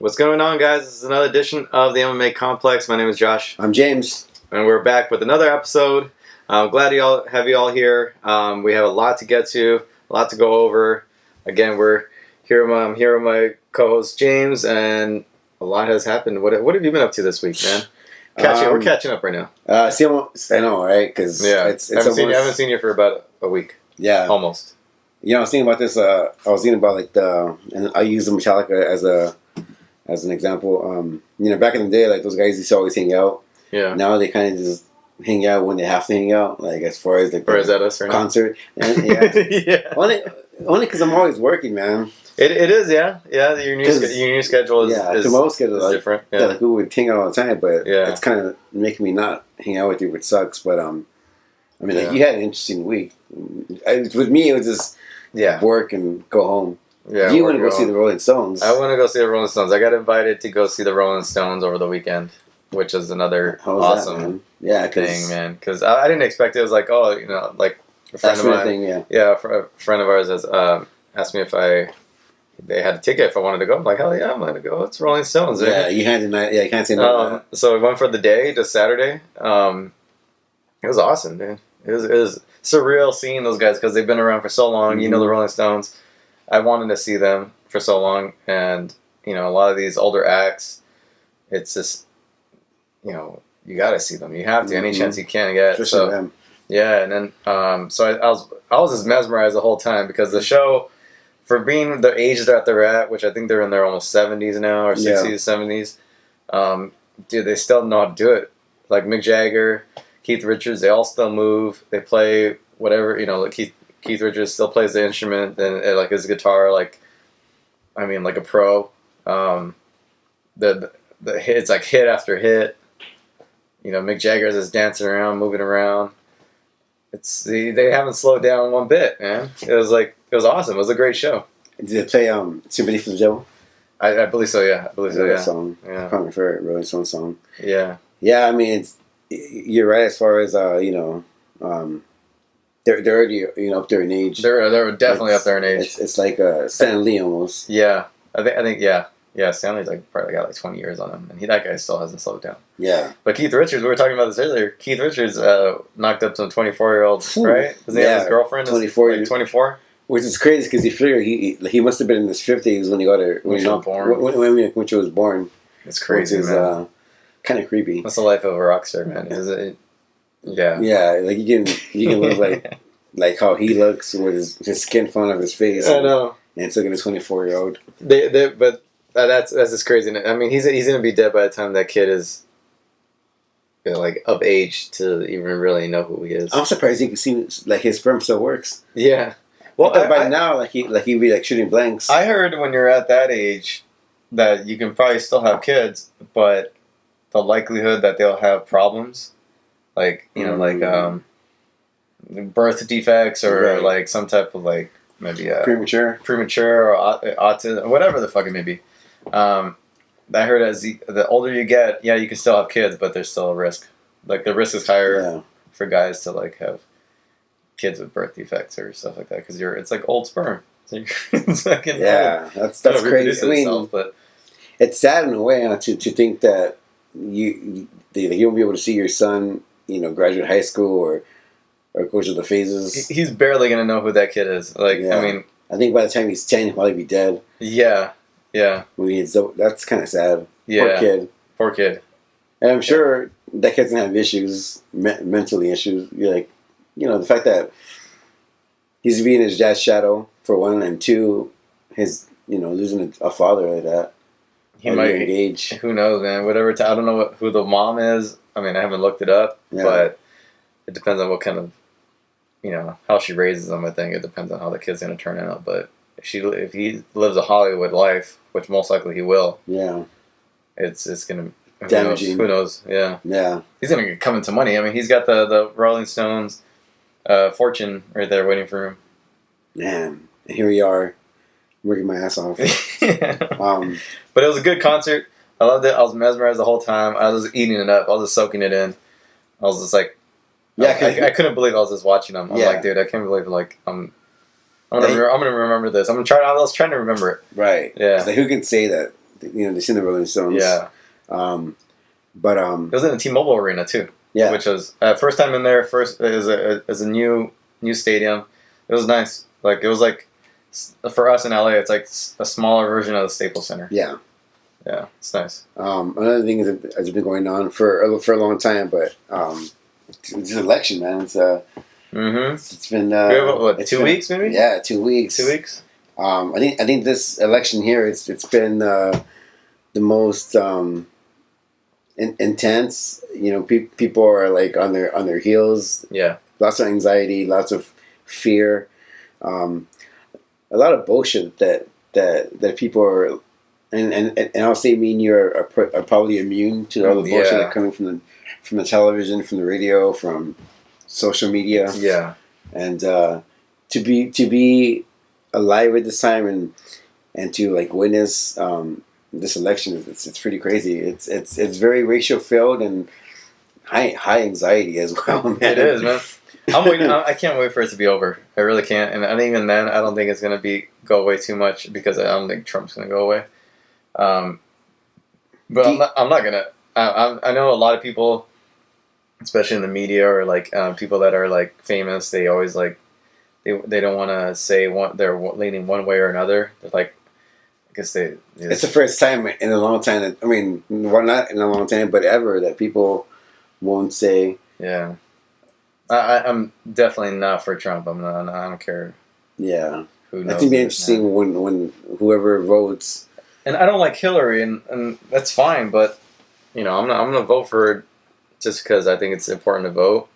What's going on, guys? This is another edition of the MMA Complex. My name is Josh. I'm James. And we're back with another episode. I'm glad to have you all here. We have a lot to get to, a lot to go over. Again, I'm here with my co-host James, and a lot has happened. What have you been up to this week, man? We're catching up right now. I know, right? Because I haven't seen you for about a week. Yeah, almost. I was thinking about this. I was thinking about and I use the Metallica as an example. Back in the day, like those guys used to always hang out. Yeah. Now they kind of just hang out when they have to hang out. Like as far as or is that us right concert? And, yeah. Yeah. Only because I'm always working, man. It is, yeah. Your new schedule is tomorrow's schedule is different. Yeah, like we would hang out all the time, but yeah, it's kind of making me not hang out with you, which sucks. But you had an interesting week. With me, it was just work and go home. Yeah, you want to go see the Rolling Stones? I want to go see the Rolling Stones. I got invited to go see the Rolling Stones over the weekend, which is another awesome thing, man. Because I didn't expect it. It was like, like a friend of mine. A friend of ours has asked me if they had a ticket if I wanted to go. I'm like, hell yeah, I'm going to go. It's Rolling Stones. Yeah, you can't say no. So we went for the day, just Saturday. It was awesome, dude. It was surreal seeing those guys because they've been around for so long. Mm-hmm. You know the Rolling Stones. I wanted to see them for so long, and a lot of these older acts, it's just you got to see them. You have to any chance you can get. Especially them. Yeah, and then so I was just mesmerized the whole time because the show, for being the age that they're at, which I think they're in their almost 70s now or 60s, 70s, dude, they still know how to do it. Like Mick Jagger, Keith Richards, they all still move. They play whatever, like Keith Richards still plays the instrument and like his guitar, like a pro. The hits like hit after hit. Mick Jagger's just dancing around, moving around. They haven't slowed down one bit, man. It was awesome. It was a great show. Did they play Sympathy for the Devil? I believe so. Yeah, I believe so. Yeah. Song. Yeah. Probably my favorite Rolling Stones song. Yeah. Yeah, you're right as far as they're already up there in age. They're definitely up there in age. It's like Stan Lee almost. Yeah, I think yeah. Stanley's probably got 20 years on him, and that guy still hasn't slowed down. Yeah. But Keith Richards, we were talking about this earlier. Keith Richards knocked up some 24-year-old, right? His girlfriend 24. Which is crazy because you figure he must have been in his 50s when he got her when he was born. It's crazy, man. Kind of creepy. That's the life of a rock star, man. Is it? Yeah. Yeah, like you can look like how he looks with his skin falling off his face. I know. And it's looking at a 24-year-old. But that's just crazy. He's gonna be dead by the time that kid is of age to even really know who he is. I'm surprised he can see his sperm still works. Yeah. Well, by now he'd be shooting blanks. I heard when you're at that age that you can probably still have kids, but the likelihood that they'll have problems, birth defects or some type of maybe premature or autism, whatever the fuck it may be. I heard as the older you get, you can still have kids, but there's still a risk. The risk is higher for guys to have kids with birth defects or stuff like that because it's like old sperm. So that's crazy. But it's sad in a way to think that you won't be able to see your son, graduate high school or go through the phases. He's barely gonna know who that kid is. I think by the time he's 10, he'll probably be dead. Yeah. That's kind of sad. Yeah. Poor kid. And I'm sure that kid's gonna have issues, mentally issues. The fact that he's being his dad's shadow for one, and two, his losing a father like that. He might engage. Who knows, man? Whatever. I don't know who the mom is. I haven't looked it up, but it depends on what kind of, how she raises them. I think it depends on how the kid's going to turn out. But if he lives a Hollywood life, which most likely he will, it's going to damaging. Who knows? Yeah. Yeah. He's going to come into money. He's got the Rolling Stones fortune right there waiting for him. Man, and here we are. Working my ass off. But it was a good concert. I loved it. I was mesmerized the whole time. I was just eating it up. I was just soaking it in. I was just I couldn't believe I was just watching them. I'm like, dude, I can't believe I'm gonna remember this. I was trying to remember it. Right. Yeah. Who can say that they seen the Rolling Stones. Yeah. But it was in the T-Mobile Arena too. Yeah. Which was first time in there. First as a new stadium. It was nice. Like it was like for us in LA, it's like a smaller version of the Staples Center. Yeah. Yeah, it's nice. Another thing that has been going on for a long time, but this election, man. It's it's been what, 2 weeks maybe? Yeah, 2 weeks. 2 weeks. I think this election here it's been the most intense. People are like on their heels. Yeah. Lots of anxiety, lots of fear, a lot of bullshit that people are. And I'll say me and you are probably immune to all the bullshit that coming from the television, from the radio, from social media. Yeah. And to be alive at this time and to like witness this election, it's pretty crazy. It's very racial filled and high anxiety as well, man. It is, man. I'm waiting. I can't wait for it to be over. I really can't. And even then, I don't think it's gonna go away too much because I don't think Trump's gonna go away. But I'm not gonna. I know a lot of people, especially in the media or like people that are like famous. They always like they don't want to say they're leaning one way or another. They're like, I guess it's the first time in a long time that not in a long time, but ever that people won't say. Yeah, I'm definitely not for Trump. I'm not. I don't care. Yeah, who knows? I think it'd be interesting when whoever votes. And I don't like Hillary, and that's fine. But I'm gonna vote for her just because I think it's important to vote.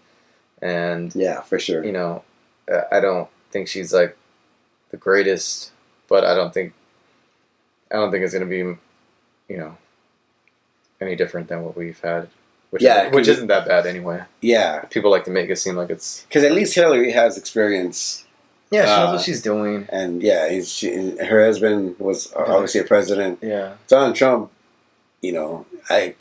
And yeah, for sure. I don't think she's like the greatest, but I don't think it's gonna be, any different than what we've had. Which isn't that bad anyway. Yeah. People like to make it seem like it's because at least Hillary has experience. Yeah, she knows what she's doing. And yeah, her husband was obviously a president. Yeah. Donald Trump, I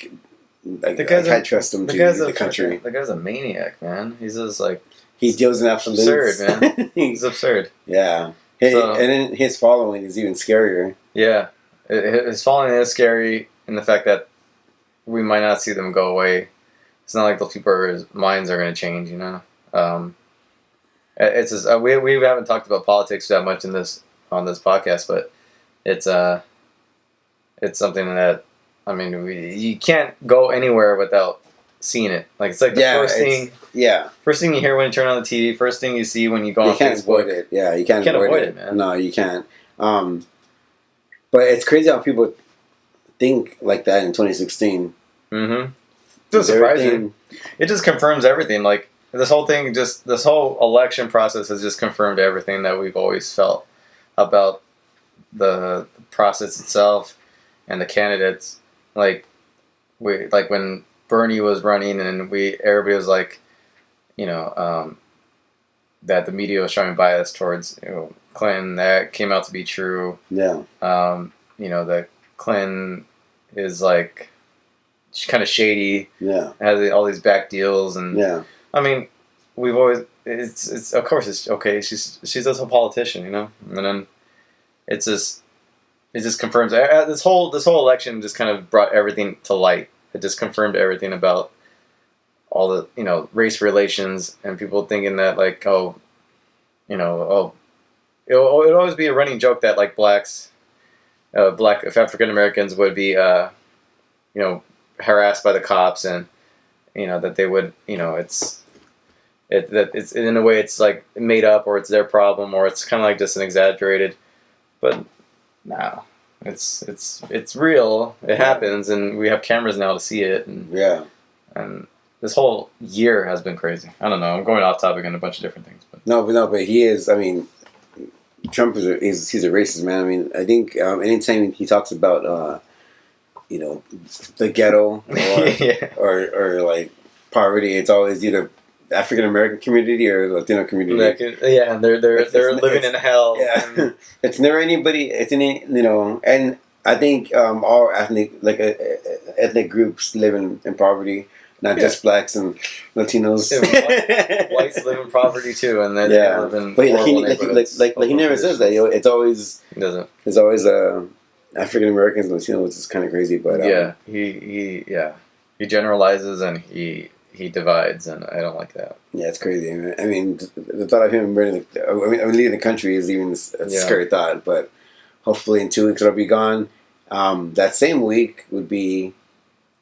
trust him to lead the country. The guy's a maniac, man. He's just like he deals in absolutes. Absurd, man. He's absurd. Yeah. And then his following is even scarier. Yeah. His following is scary in the fact that we might not see them go away. It's not like those people's minds are going to change, It's just, we haven't talked about politics that much on this podcast, but it's something that you can't go anywhere without seeing it. Like it's like the first thing you hear when you turn on the TV, first thing you see when you go on Facebook. You can't avoid it. Yeah, you can't avoid it, man. No, you can't. But it's crazy how people think like that in 2016. Mm-hmm. It's surprising. It just confirms everything. Like this whole election process has just confirmed everything that we've always felt about the process itself and the candidates. Like when Bernie was running and everybody was like, that the media was showing bias towards Clinton. That came out to be true. Yeah. That Clinton is like kind of shady. Yeah. Has all these back deals and we've always it's of course it's okay. She's just a politician, and then it just confirms this whole election just kind of brought everything to light. It just confirmed everything about all the race relations and people thinking that like it'll always be a running joke that like blacks, if African Americans would be harassed by the cops and that they would it's in a way it's like made up or it's their problem or it's kind of like just an exaggerated, but no, it's real. It happens and we have cameras now to see it and this whole year has been crazy. I don't know. I'm going off topic on a bunch of different things, but but he is. Trump he's a racist, man. I think anytime he talks about the ghetto or like poverty, it's always either African American community or Latino community. They're living in hell. Yeah, it's never anybody. It's and I think all ethnic groups live in poverty. Not just blacks and Latinos. Whites live in poverty too, and they live in he never says that. It's always he doesn't. There's always African Americans and Latinos, which is kind of crazy. But he generalizes and he divides, and I don't like that. Yeah, it's crazy. I mean, the thought of him leaving the country is even a scary thought. But hopefully, in 2 weeks, it'll be gone. That same week would be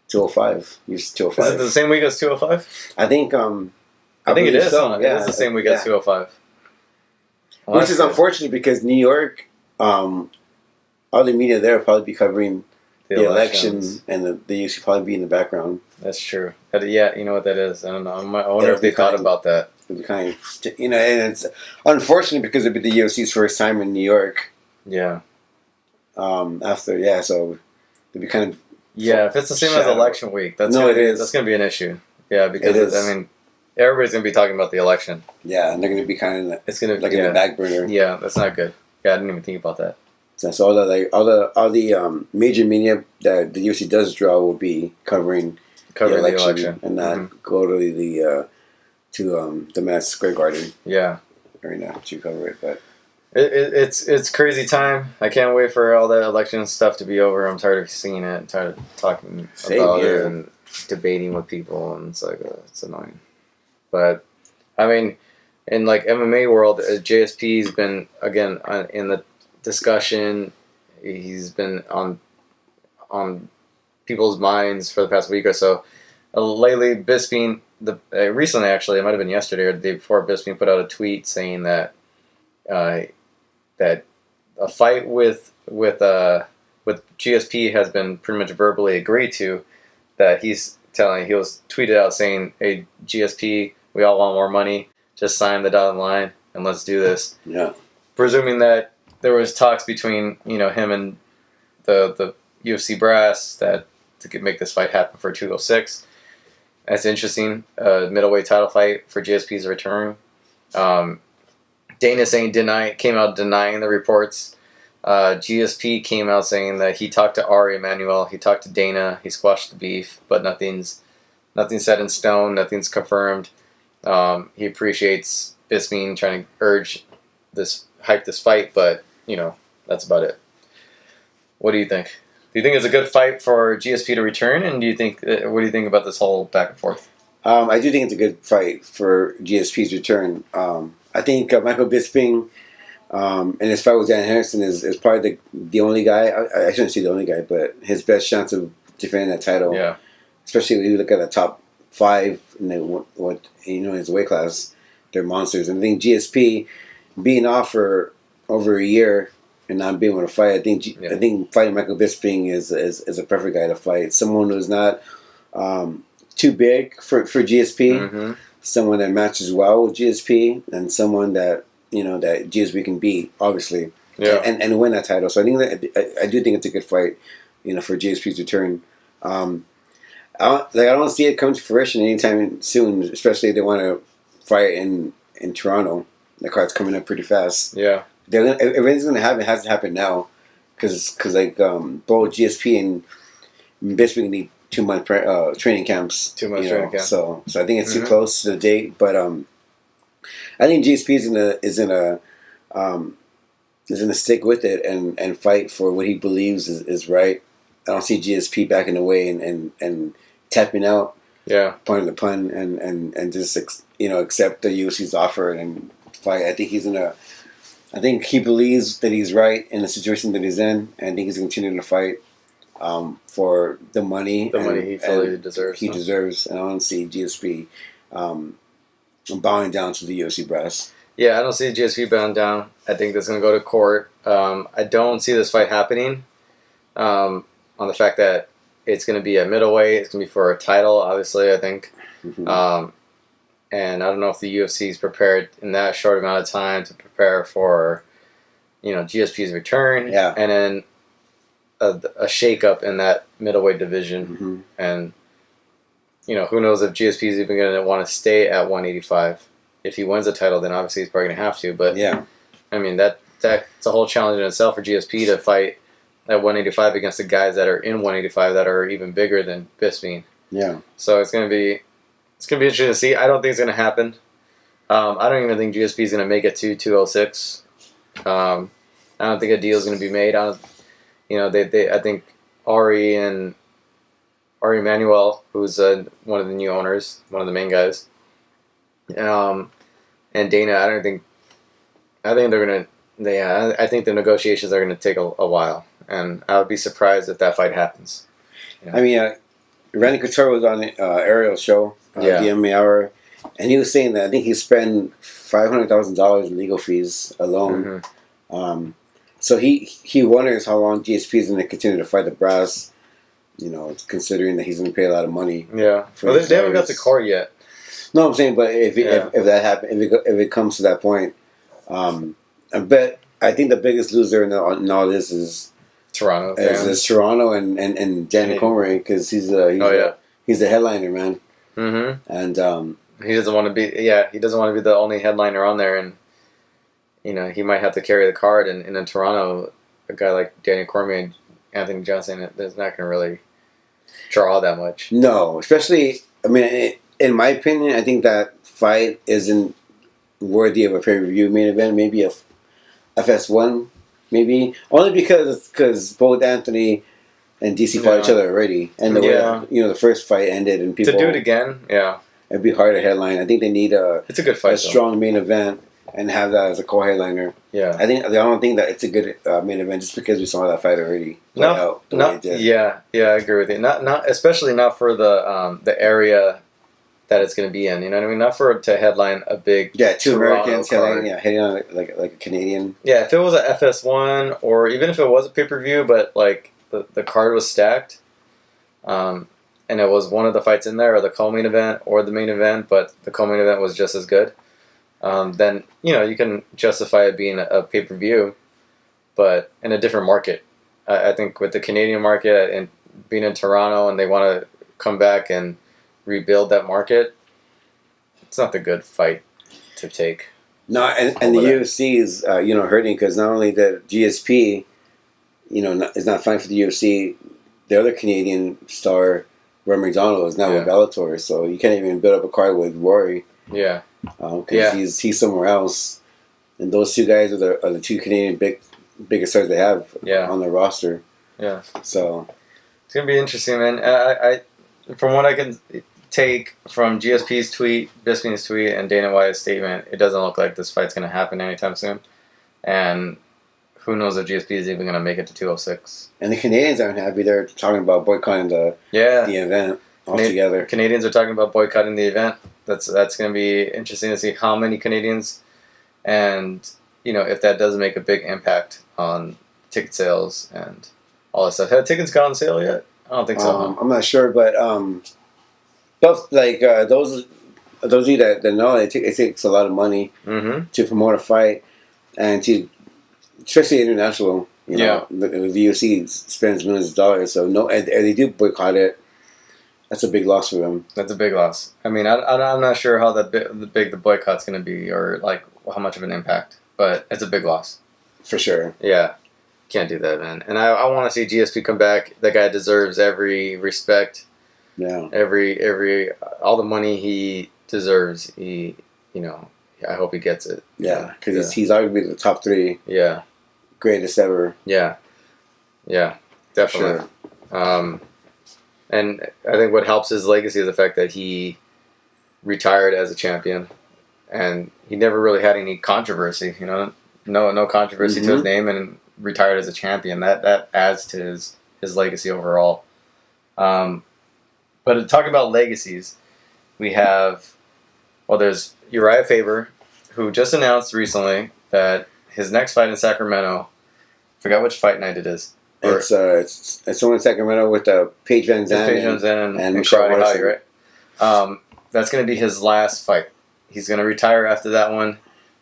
205. Use 205. Is it the same week as 205? I think. I think it is. So. It is the same week as 205. Well, which is unfortunate because New York, all the media there will probably be covering the election, and the UFC probably be in the background. That's true. Yeah, you know what that is. I don't know. I wonder if they thought about that. It'd be kind of, and it's unfortunate because it'd be the UFC's first time in New York. Yeah. So it'd be kind of. Yeah, if it's the same as election week, that's going to be an issue. Yeah, because I mean, everybody's going to be talking about the election. Yeah, and they're going to be kind of it's going to in the back burner. Yeah, that's not good. Yeah, I didn't even think about that. So all the major media that the UFC does draw will be covering the election and not go to the Madison Square Garden. Yeah, arena to cover it, but it's crazy time. I can't wait for all the election stuff to be over. I'm tired of seeing it, and tired of talking about it and debating with people, and it's like it's annoying. But I mean, in like MMA world, JSP's been again in the discussion. He's been on people's minds for the past week or so. Lately, Bisping, recently actually, it might have been yesterday or the day before, Bisping put out a tweet saying that that a fight with GSP has been pretty much verbally agreed to. That he was tweeted out saying, "Hey GSP, we all want more money. Just sign the dotted line and let's do this." Yeah. Presuming that there was talks between him and the UFC brass that to make this fight happen for 206. That's interesting. Middleweight title fight for GSP's return. Dana came out denying the reports. GSP came out saying that he talked to Ari Emanuel, he talked to Dana, he squashed the beef, but nothing's set in stone, nothing's confirmed. He appreciates Bisping trying to hype this fight, but that's about it. What do you think? Do you think it's a good fight for GSP to return? And what do you think about this whole back and forth? I do think it's a good fight for GSP's return. I think Michael Bisping and his fight with Dan Henderson is probably the only guy. I shouldn't say the only guy, but his best chance of defending that title. Yeah. Especially when you look at the top 5 in his weight class, they're monsters. And I think GSP being off for over a year and not being able to fight, I think fighting Michael Bisping is a perfect guy to fight. Someone who's not too big for GSP, someone that matches well with GSP, and someone that that GSP can beat, obviously, and win that title. So I think I do think it's a good fight, for GSP's return. I don't see it come to fruition anytime soon, especially if they want to fight in Toronto. The card's coming up pretty fast. Yeah. Everything's going to happen. It has to happen now, because both GSP and Bisping need 2 month training camps. 2 months training camp. So I think it's too close to the date. But I think GSP is gonna stick with it and fight for what he believes is right. I don't see GSP backing away and tapping out. Yeah. Pardon the pun, and just accept the UFC's offer and fight. I think I think he believes that he's right in the situation that he's in, and I think he's continuing to fight for the money. The money he fully deserves. He deserves, and I don't see GSP bowing down to the UFC brass. Yeah, I don't see GSP bowing down. I think that's going to go to court. I don't see this fight happening on the fact that it's going to be a middleweight. It's going to be for a title, obviously, I think. And I don't know if the UFC is prepared in that short amount of time to prepare for, GSP's return. Yeah. And then a shake-up in that middleweight division. And, who knows if GSP is even going to want to stay at 185. If he wins the title, then obviously he's probably going to have to. But, yeah. I mean, that's a whole challenge in itself for GSP to fight at 185 against the guys that are in 185 that are even bigger than Bisping. Yeah. So it's going to be interesting to see. I don't think it's going to happen. I don't even think GSP is going to make it to 206. I don't think a deal is going to be made. they I think Ari Emanuel, who's one of the new owners, one of the main guys, and Dana. I think they're gonna. I think the negotiations are gonna take a while, and I would be surprised if that fight happens. I mean, Randy Couture was on Ariel's show, the MMA Hour, and he was saying that I think he spent $500,000 in legal fees alone. Mm-hmm. So he wonders how long GSP is going to continue to fight the brass. Considering that he's going to pay a lot of money. Yeah. Well, they haven't got the card yet. No, I'm saying, but if that happens, if it comes to that point, I think the biggest loser in all this is Toronto. Is Toronto and Danny Cormier, because he's the headliner, man. Mm-hmm. And he doesn't want to be the only headliner on there, and he might have to carry the card. And in Toronto, a guy like Danny Cormier and Anthony Johnson is not going to really draw that much. No, especially, I mean, in my opinion, I think that fight isn't worthy of a pay-per-view main event. Maybe a FS1, maybe only because both Anthony and DC fought each other already, and the way the first fight ended, and people to do it again, it'd be hard to headline. I think they need it's a good fight, a strong main event, and have that as a co-headliner. Yeah, I don't think that it's a good main event just because we saw that fight already. I agree with you. Not especially not for the area that it's going to be in. You know what I mean? Not for it to headline a big two Americans heading on like a Canadian. Yeah, if it was a FS1 or even if it was a pay-per-view, but like the card was stacked, and it was one of the fights in there, or the co-main event, or the main event, but the co-main event was just as good. Then you can justify it being a pay-per-view, but in a different market. I think with the Canadian market and being in Toronto, and they want to come back and rebuild that market, it's not the good fight to take. No, and the UFC is hurting because not only the GSP, is not fine for the UFC. The other Canadian star, Rory McDonald, is now with Bellator, so you can't even build up a card with Rory. Yeah. Because he's somewhere else, and those two guys are the two Canadian biggest stars they have on their roster. Yeah. So it's gonna be interesting, man. I from what I can take from GSP's tweet, Bisping's tweet, and Dana White's statement, it doesn't look like this fight's gonna happen anytime soon. And who knows if GSP is even gonna make it to 206? And the Canadians aren't happy. They're talking about boycotting the event altogether. Canadians are talking about boycotting the event. That's going to be interesting to see how many Canadians, and if that does make a big impact on ticket sales and all that stuff. Have tickets gone on sale yet? I don't think so. I'm not sure, but those of you that know, it takes a lot of money to promote a fight, and especially international. The UFC spends millions of dollars, so if they do boycott it, that's a big loss for them. That's a big loss. I mean, I'm not sure how big the boycott's going to be, or like how much of an impact, but it's a big loss. For sure. Yeah. Can't do that, man. And I want to see GSP come back. That guy deserves every respect. Yeah. Every all the money he deserves. I hope he gets it. Yeah, because he's arguably the top 3. Yeah. Greatest ever. Yeah. Yeah. Definitely. Sure. And I think what helps his legacy is the fact that he retired as a champion, and he never really had any controversy. No controversy to his name, and retired as a champion. That adds to his legacy overall. But talking about legacies, we have there's Uriah Faber, who just announced recently that his next fight in Sacramento. Forgot which fight night it is. It's someone in Sacramento with Paige Van Zandt and Karate Holly, right? That's going to be his last fight. He's going to retire after that one.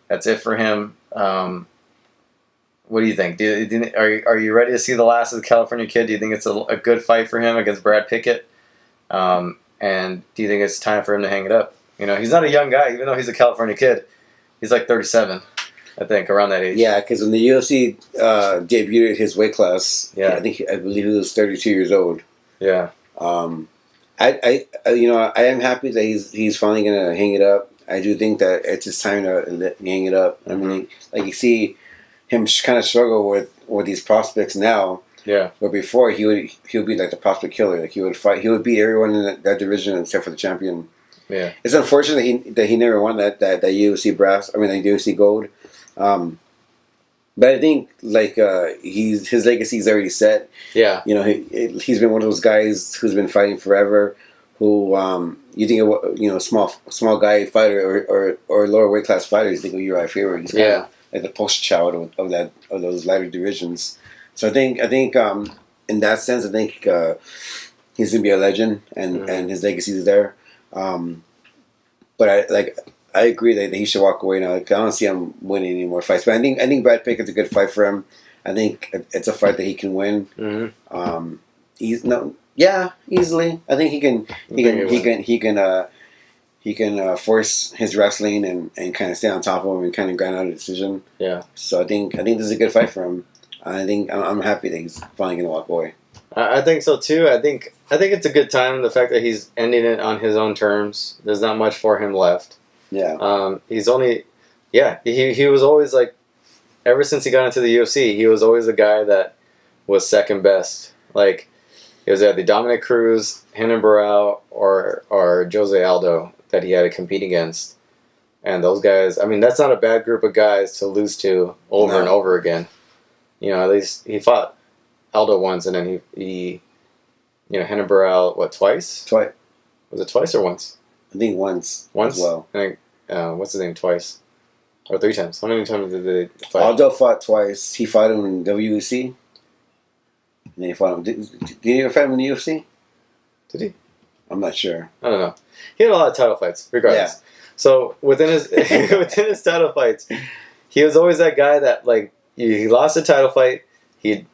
That's it for him. What do you think? Are you ready to see the last of the California Kid? Do you think it's a good fight for him against Brad Pickett? And do you think it's time for him to hang it up? He's not a young guy, even though he's a California Kid. He's like 37. I think around that age. Yeah, because when the UFC debuted his weight class, I believe he was 32 years old. Yeah. I am happy that he's finally gonna hang it up. I do think that it's his time to hang it up. I mean, like you see him kind of struggle with these prospects now, Yeah. But before he would be like the prospect killer. Like he would fight. He would beat everyone in that division except for the champion. Yeah. It's unfortunate that he never won that UFC brass. I mean, the UFC gold. But I think like his legacy's already set. Yeah. You know, he's been one of those guys who's been fighting forever. Who you think of, you know, small guy fighter or lower weight class fighter, you think of Uriah Faber. He's kind of like the poster child of those lighter divisions. So I think in that sense, I think he's gonna be a legend, and his legacy is there. But I agree that he should walk away now. Like, I don't see him winning any more fights. But I think Brad Pitt is a good fight for him. I think it's a fight that he can win. Mm-hmm. Easily. I think he can force his wrestling and kind of stay on top of him and kind of grind out a decision. Yeah. So I think this is a good fight for him. I think I'm happy that he's finally gonna walk away. I think so too. I think it's a good time. The fact that he's ending it on his own terms. There's not much for him left. Yeah. He's only. Yeah. He was always like, ever since he got into the UFC, he was always the guy that was second best. Like, it was either Dominic Cruz, Renan Barão, or Jose Aldo that he had to compete against. And those guys, I mean, that's not a bad group of guys to lose to over and over again. You know, at least he fought Aldo once, and then he Renan Barão, twice? Twice. Was it twice or once? I think once. Once? As well. I think, what's his name, twice? Or 3 times? How many times did they fight? Aldo fought twice. He fought him in WEC. And then he fought him. Did he ever fight him in the UFC? Did he? I'm not sure. I don't know. He had a lot of title fights, regardless. Yeah. So within his title fights, he was always that guy that, like, he lost a title fight, he'd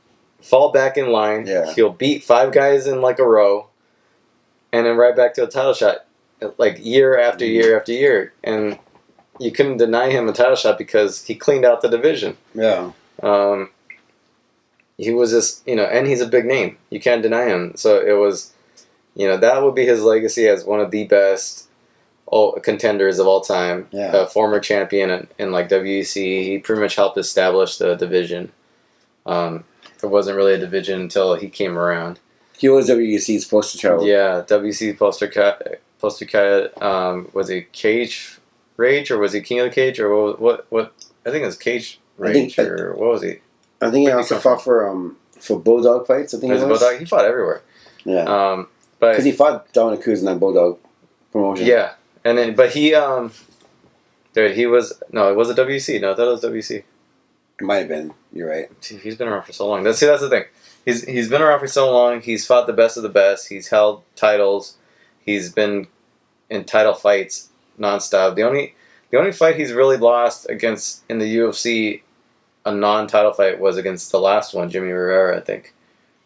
fall back in line, he'll beat 5 guys in like a row, and then right back to a title shot, like year after year after year, and you couldn't deny him a title shot because he cleaned out the division. Yeah. He was just, and he's a big name. You can't deny him. So it was, that would be his legacy as one of the best contenders of all time. Yeah. A former champion in like WEC. He pretty much helped establish the division. There wasn't really a division until he came around. He was WEC's poster child. Yeah, WEC poster child. Was he Cage Rage or was he King of the Cage or what? I think it was Cage Rage or what was he? I think he also fought for Bulldog fights. I think he was. Bulldog. He fought everywhere. Yeah. Because he fought Dominic Cruz in that Bulldog promotion. Yeah, and then he dude, he was it was a WC. No, I thought it was WC. It might have been. You're right. He's been around for so long. That's the thing. He's been around for so long. He's fought the best of the best. He's held titles. He's been in title fights nonstop. The only fight he's really lost against in the UFC, a non-title fight, was against the last one, Jimmy Rivera, I think.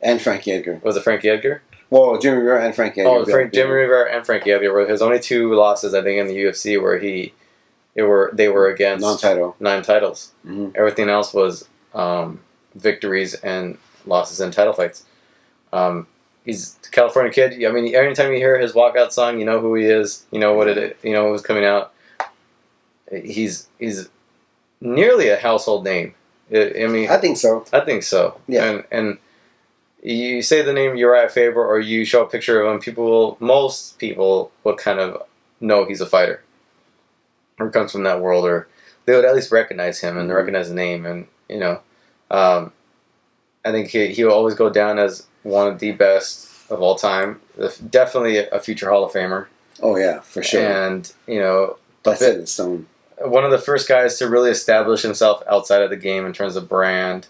And Frankie Edgar. Was it Frankie Edgar? Well, Jimmy Rivera and Frankie Edgar. Jimmy Rivera and Frankie Edgar were his only 2 losses, I think, in the UFC where they were against non-titles. Mm-hmm. Everything else was victories and losses in title fights. He's a California kid. I mean, anytime you hear his walkout song, you know who he is. You know what who's coming out. He's nearly a household name. I think so. I think so. Yeah. And you say the name Uriah Faber, or you show a picture of him, most people will kind of know he's a fighter, or comes from that world, or they would at least recognize him and recognize the name. And I think he will always go down as one of the best of all time. Definitely a future Hall of Famer. Oh yeah, for sure. And that's it. So one of the first guys to really establish himself outside of the game in terms of brand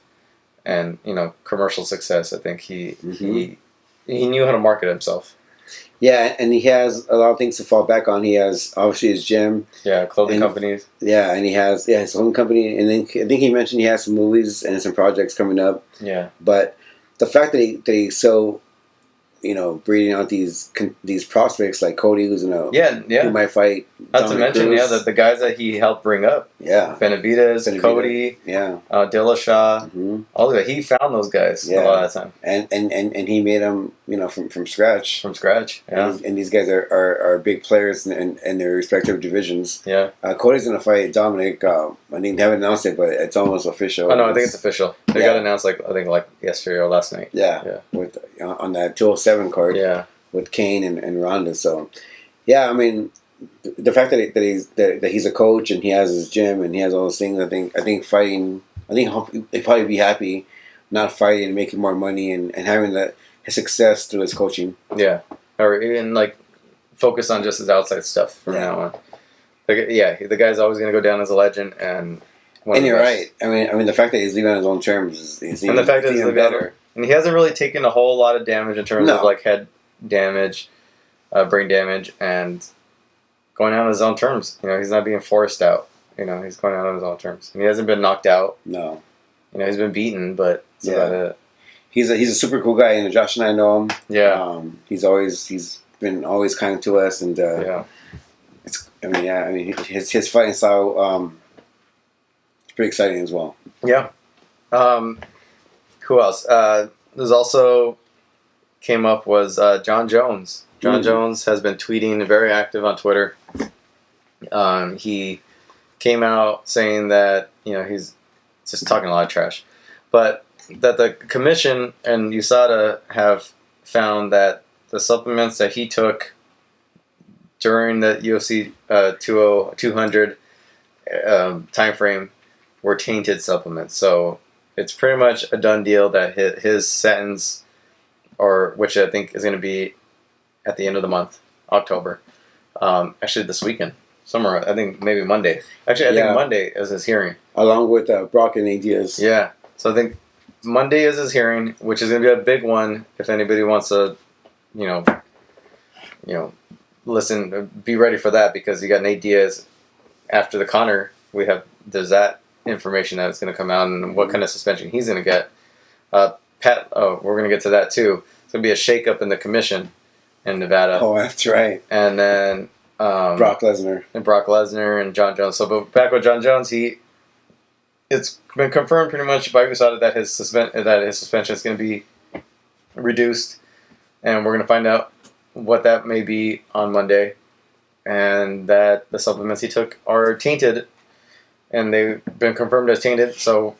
and commercial success. I think he knew how to market himself. Yeah, and he has a lot of things to fall back on. He has obviously his gym. Yeah, clothing companies. Yeah, and he has his own company. And then I think he mentioned he has some movies and some projects coming up. Yeah. But the fact that he's so, breeding out these prospects like Cody, who's who might fight. Not to mention, the guys that he helped bring up. Yeah. Benavidez, Cody. Yeah. Dillashaw. Mm-hmm. All of that. He found those guys a lot of the time. And he made them from scratch. From scratch, yeah. And these guys are big players in their respective divisions. Yeah. Cody's gonna fight Dominic. I think they haven't announced it, but it's almost official. Oh no, I think it's official. They got announced I think yesterday or last night. Yeah. With on that 207 card. Yeah. With Kane and Ronda. So, yeah, I mean, the fact that he's a coach and he has his gym and he has all those things. I think fighting. I think he'd probably be happy not fighting and making more money and having his success through his coaching. Yeah, or even focus on just his outside stuff from now on. The guy's always going to go down as a legend, and you're right. I mean, the fact that he's leaving on his own terms is and the fact that he's better. And he hasn't really taken a whole lot of damage in terms of head damage, brain damage, and going out on his own terms. He's not being forced out. He's going out on his own terms, and he hasn't been knocked out. No. He's been beaten, but that's about it. He's a super cool guy, Josh and I know him. Yeah. He's been always kind to us, and his fighting style is pretty exciting as well. Yeah. Who else? There's also came up was John Jones. John Jones has been tweeting, very active on Twitter. He came out saying that he's just talking a lot of trash, but that the commission and USADA have found that the supplements that he took during the UFC 200 time frame were tainted supplements. So it's pretty much a done deal that his sentence, which I think is going to be at the end of the month, October, actually this weekend. Somewhere, I think maybe Monday. Actually, I think Monday is his hearing. Along with Brock and Diaz. Yeah. So I think Monday is his hearing, which is going to be a big one. If anybody wants to, listen, be ready for that, because you got Nate Diaz after the Conor. There's that information that is going to come out and what kind of suspension he's going to get. We're going to get to that too. It's going to be a shakeup in the commission in Nevada. Oh, that's right. And then Brock Lesnar and John Jones. So, but back with John Jones, it's been confirmed pretty much by USADA that his suspension is going to be reduced, and we're going to find out what that may be on Monday, and that the supplements he took are tainted, and they've been confirmed as tainted. So,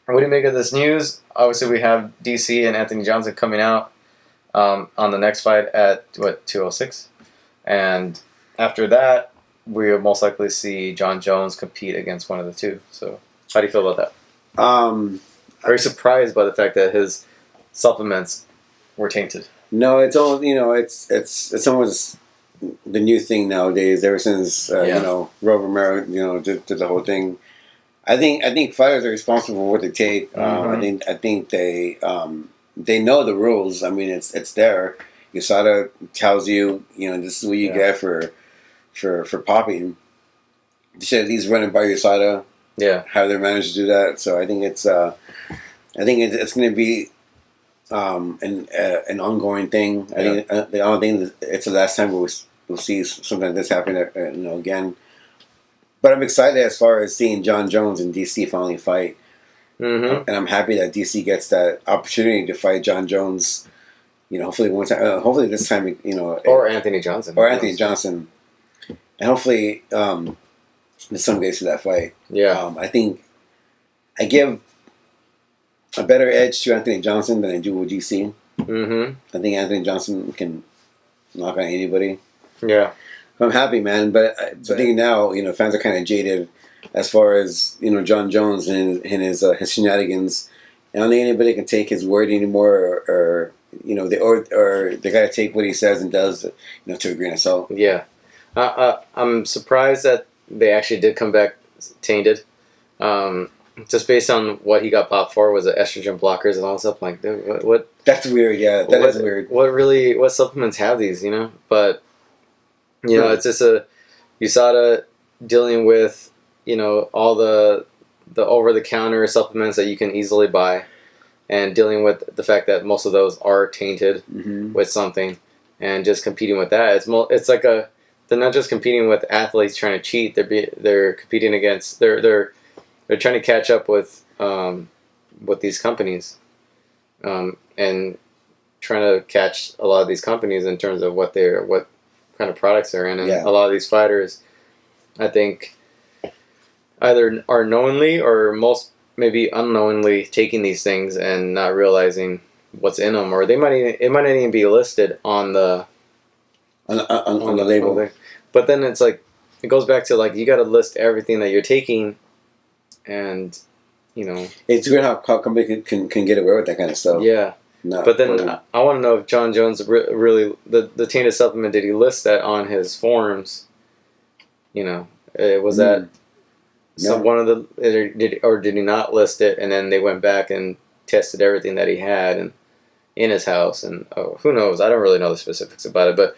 what do you make of this news? Obviously, we have DC and Anthony Johnson coming out on the next fight at 206, and after that, we'll most likely see John Jones compete against one of the two. So, how do you feel about that? Very surprised by the fact that his supplements were tainted. No, it's all it's almost the new thing nowadays. Ever since Ro Romero did the whole thing, I think fighters are responsible for what they take. I think they know the rules. I mean, it's there. USADA tells you this is what you get for popping. They should at least run it by USADA. Yeah, have their managers do that. So I think it's going to be an ongoing thing. I don't think it's the last time we'll see something like this happen again. But I'm excited as far as seeing John Jones and DC finally fight. And I'm happy that DC gets that opportunity to fight John Jones. Hopefully one time. Hopefully this time. Or Anthony Johnson. And hopefully there's some gates to that fight. Yeah. I think I give a better edge to Anthony Johnson than I do with DC. I think Anthony Johnson can knock out anybody. Yeah. I'm happy, man. But I think now, fans are kind of jaded as far as, John Jones and his shenanigans. I don't think anybody can take his word anymore, or they got to take what he says and does, to a grain of salt. Yeah. I'm surprised that they actually did come back tainted. Just based on what he got popped for, was it estrogen blockers and all that stuff. Like, what? That's weird. Yeah, that is weird. What supplements have these? But it's just a USADA dealing with all the over the counter supplements that you can easily buy, and dealing with the fact that most of those are tainted with something, and just competing with that. It's like they're not just competing with athletes trying to cheat. They're competing against they're trying to catch up with these companies, and trying to catch a lot of these companies in terms of what kind of products they're in, and Yeah. a lot of these fighters, I think, either are knowingly or most maybe unknowingly taking these things and not realizing what's in them, or it might not even be listed on the on the label. thing. But then it's like it goes back to like you got to list everything that you're taking, and you know It's weird how company can get away with that kind of stuff. yeah. Not But then really. I want to know if John Jones really the tainted supplement, did he list that on his forums? You know, was that some No. one of the did he not list it, and then they went back and tested everything that he had and in his house, and who knows? I don't really know the specifics about it, but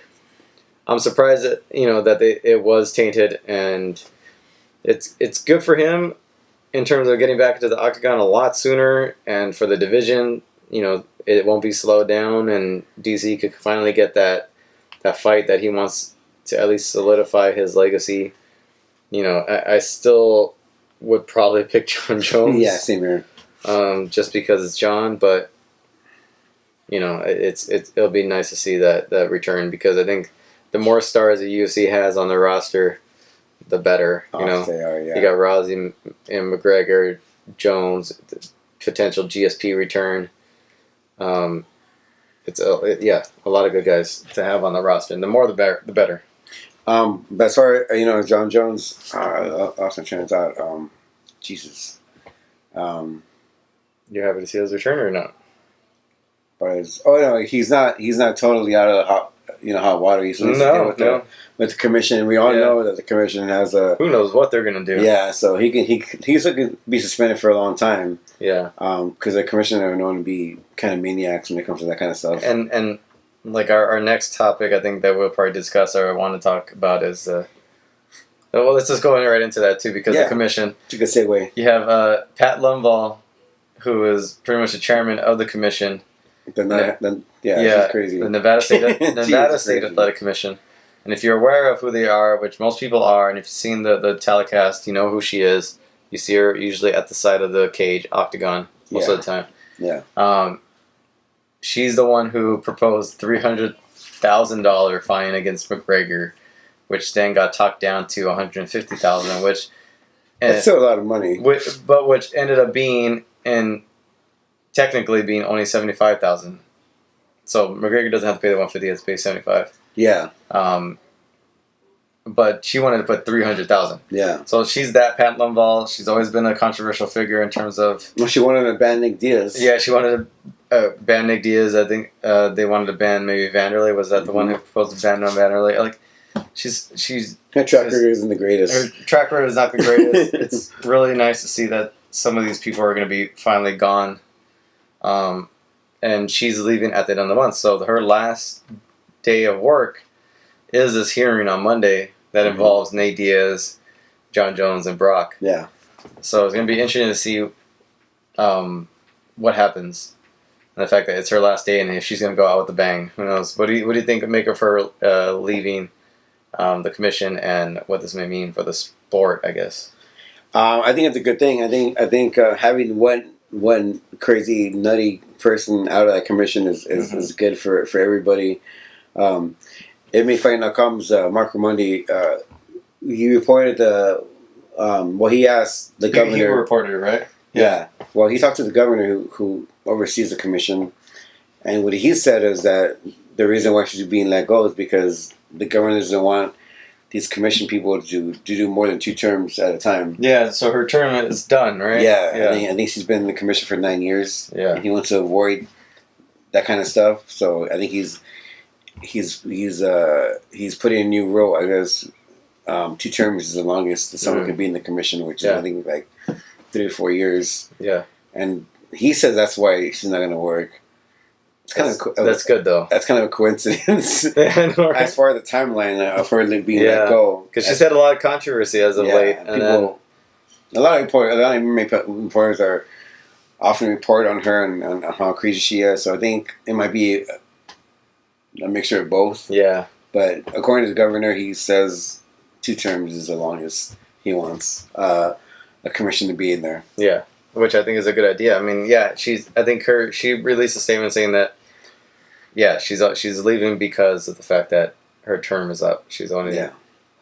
I'm surprised that that it was tainted, and it's good for him in terms of getting back into the octagon a lot sooner, and for the division, it won't be slowed down, and DC could finally get that fight that he wants to at least solidify his legacy. I still would probably pick John Jones. Yeah, same here. Just because it's John, but it'll be nice to see that return, because I think the more stars the UFC has on their roster, the better. They are, yeah. You got Rousey and McGregor, Jones, the potential GSP return. It's a lot of good guys to have on the roster, and the more the better. But as far as John Jones, also turns out, Jesus. You happy to see his return or not? But he's not totally out of the hot water. He's with the commission. We all know that the commission has a. Who knows what they're gonna do? Yeah, so he's going to be suspended for a long time. Yeah. Because the commission are known to be kind of maniacs when it comes to that kind of stuff. And like our next topic, I think that we'll probably discuss or want to talk about is well, let's just go right into that too, because the commission. It's a good segue. You have Pat Lumval, who is pretty much the chairman of the commission. He's crazy. The Nevada State Athletic Commission. And if you're aware of who they are, which most people are, and if you've seen the telecast, you know who she is. You see her usually at the side of the cage, octagon, most of the time. Yeah. She's the one who proposed $300,000 fine against McGregor, which then got talked down to $150,000, which that's still a lot of money. Which ended up being technically being only $75,000. So McGregor doesn't have to pay the $150; he has to pay $75,000. Yeah. But she wanted to put $300,000. Yeah. So she's that Pat Lumval. She's always been a controversial figure in terms of. Well, she wanted to ban Nick Diaz. Yeah, she wanted to ban Nick Diaz. I think they wanted to ban maybe Vanderlei. Was that the one who proposed to ban Vanderlei? Like, she's her track record isn't the greatest. Her track record is not the greatest. It's really nice to see that some of these people are going to be finally gone. And she's leaving at the end of the month. So her last day of work is this hearing on Monday that involves Nate Diaz, John Jones, and Brock. Yeah. So it's going to be interesting to see what happens. And the fact that it's her last day, and if she's going to go out with a bang, who knows? What do you think make of her leaving the commission, and what this may mean for the sport, I guess? I think it's a good thing. I think having one crazy nutty person out of that commission is good for everybody. MMA.com's Mark Raimondi, he reported he asked the governor. He reported it, right? Yeah. Well, he talked to the governor who oversees the commission, and what he said is that the reason why she's being let go is because the governor doesn't want these commission people to do more than 2 terms at a time. Yeah, so her term is done, right? Yeah. I think she's been in the commission for 9 years. Yeah. And he wants to avoid that kind of stuff. So I think he's putting a new rule. I guess 2 terms is the longest that someone could be in the commission, which is I think like 3 or 4 years. Yeah. And he says that's why she's not going to work. That's good though. That's kind of a coincidence. As far as the timeline of her being let go, because she's had a lot of controversy as of late. And a lot of reporters are often report on her and how crazy she is. So I think it might be a mixture of both. Yeah. But according to the governor, he says 2 terms is the longest he wants a commission to be in there. Yeah. Which I think is a good idea. I mean, yeah, she released a statement saying that yeah, she's leaving because of the fact that her term is up. She's only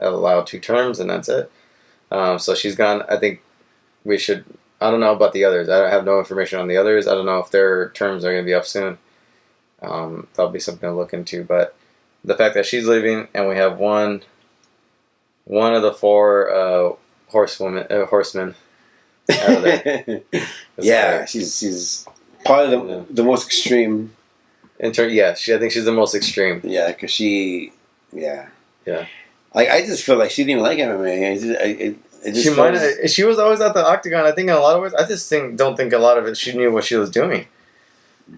allowed 2 terms, and that's it. So she's gone. I think we should. I don't know about the others. I have no information on the others. I don't know if their terms are going to be up soon. That'll be something to look into. But the fact that she's leaving, and we have one of the 4 horsemen out of there. Yeah, she's probably the most extreme. I think she's the most extreme. Yeah, because she. Like, I just feel like she didn't like MMA. She was always at the octagon. I think in a lot of ways, I just don't think a lot of it. She knew what she was doing.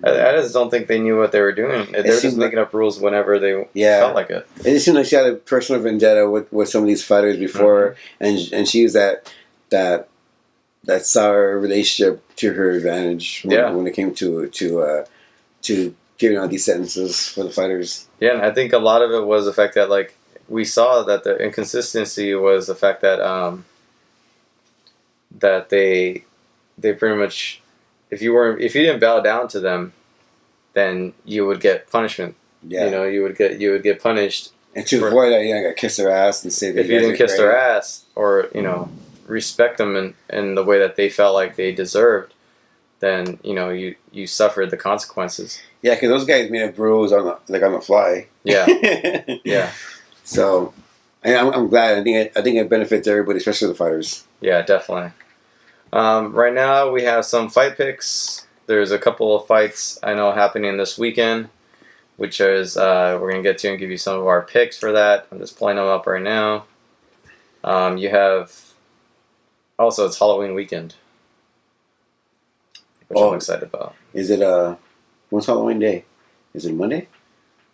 I just don't think they knew what they were doing. They were just making up rules whenever they felt like it. It just seemed like she had a personal vendetta with some of these fighters before, and she used that sour relationship to her advantage when it came to giving out these sentences for the fighters. Yeah, and I think a lot of it was the fact that, like, we saw that the inconsistency was the fact that that they pretty much, if you didn't bow down to them, then you would get punishment. Yeah. You know, you would get punished. And to avoid that, you got to kiss their ass and say that if you didn't kiss their ass or respect them in the way that they felt like they deserved, then you suffered the consequences. Yeah, because those guys made up rules on the fly. Yeah, yeah. So, I'm glad. I think it benefits everybody, especially the fighters. Yeah, definitely. Right now we have some fight picks. There's a couple of fights I know happening this weekend, which is we're gonna get to and give you some of our picks for that. I'm just pulling them up right now. You have also it's Halloween weekend, which I'm excited about. Is it when's Halloween Day? Is it Monday?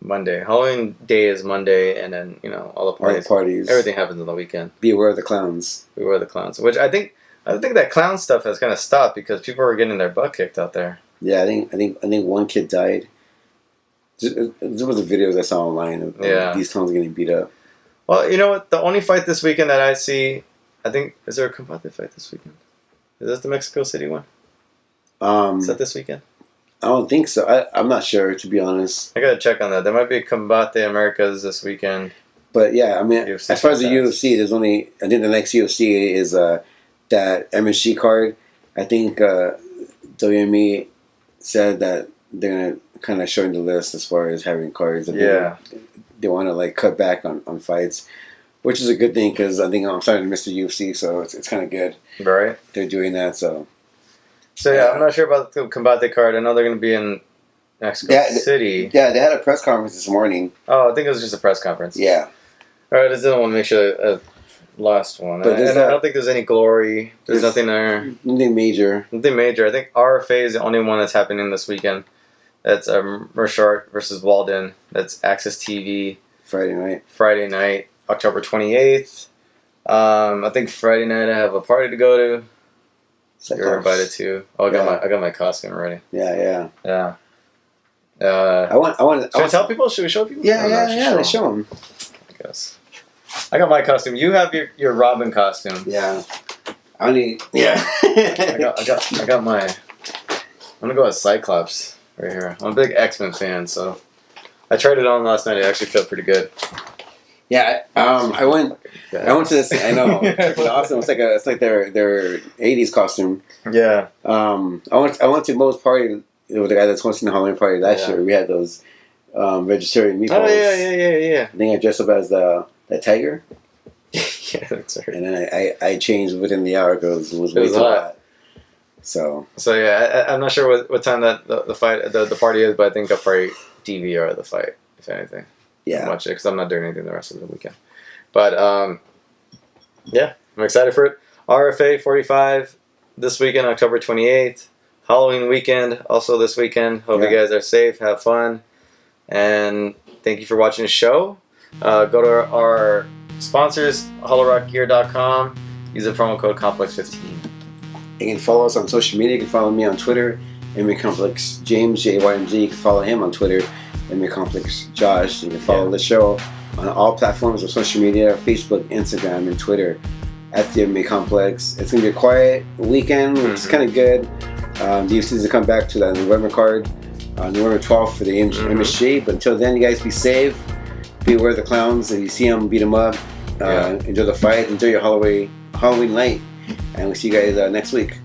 Monday. Halloween Day is Monday, and then all the parties. Everything happens on the weekend. Beware the clowns. Beware the clowns. Which I think that clown stuff has kind of stopped because people are getting their butt kicked out there. Yeah, I think one kid died. There was the videos I saw online of these clowns getting beat up. Well, you know what? The only fight this weekend that I see, I think, is there a combate fight this weekend? Is this the Mexico City one? Is that this weekend? I don't think so. I'm not sure, to be honest. I gotta check on that. There might be Combate Americas this weekend. But yeah, I mean, UFC as far as the UFC, there's only, I think the next UFC is that MSG card. I think WME said that they're gonna kind of shorten the list as far as having cards. They want to cut back on fights, which is a good thing because I think I'm starting to miss the UFC, so it's kind of good. Right. They're doing that, so. So yeah, I'm not sure about the Combate card. I know they're going to be in Mexico City. Yeah, they had a press conference this morning. Oh, I think it was just a press conference. Yeah. All right, I just didn't want to make sure last one. But I don't think there's any glory. There's nothing there. Nothing major. Nothing major. I think RFA is the only one that's happening this weekend. That's Mershart versus Walden. That's Access TV. Friday night, October 28th. I think Friday night I have a party to go to. You're invited to. Oh, I got my costume ready. Yeah. I want. Should I tell people? Should we show people? Yeah. Let's show them. I guess. I got my costume. You have your Robin costume. Yeah. I need. Yeah. I got my. I'm gonna go as Cyclops right here. I'm a big X-Men fan, so I tried it on last night. It actually felt pretty good. Yeah, I went to this. I know, it's awesome. It's like their '80s costume. Yeah. I went to Mo's party with the guy that's hosting the Halloween party last year. We had those vegetarian meatballs. Oh yeah. I think I dressed up as that tiger. Yeah, that's right. And then I changed within the hour because it was way too hot. So yeah, I'm not sure what time that the party is, but I think I'll probably DVR the fight if anything. Yeah, watch it because I'm not doing anything the rest of the weekend. But yeah, I'm excited for it. RFA 45 this weekend, October 28th. Halloween weekend also this weekend. Hope you guys are safe, have fun, and thank you for watching the show. Go to our sponsors, HolloRockGear.com. Use the promo code Complex15. You can follow us on social media. You can follow me on Twitter, MMA Complex James JYMG. You can follow him on Twitter, MMA Complex Josh. You can follow the show on all platforms of social media: Facebook, Instagram, and Twitter at the MMA Complex. It's gonna be a quiet weekend, which is kind of good. The UFC to come back to that November card. November 12th for the MSG. But until then, you guys be safe. Be aware of the clowns. If you see them, beat them up. Enjoy the fight. Enjoy your Halloween night. And we'll see you guys next week.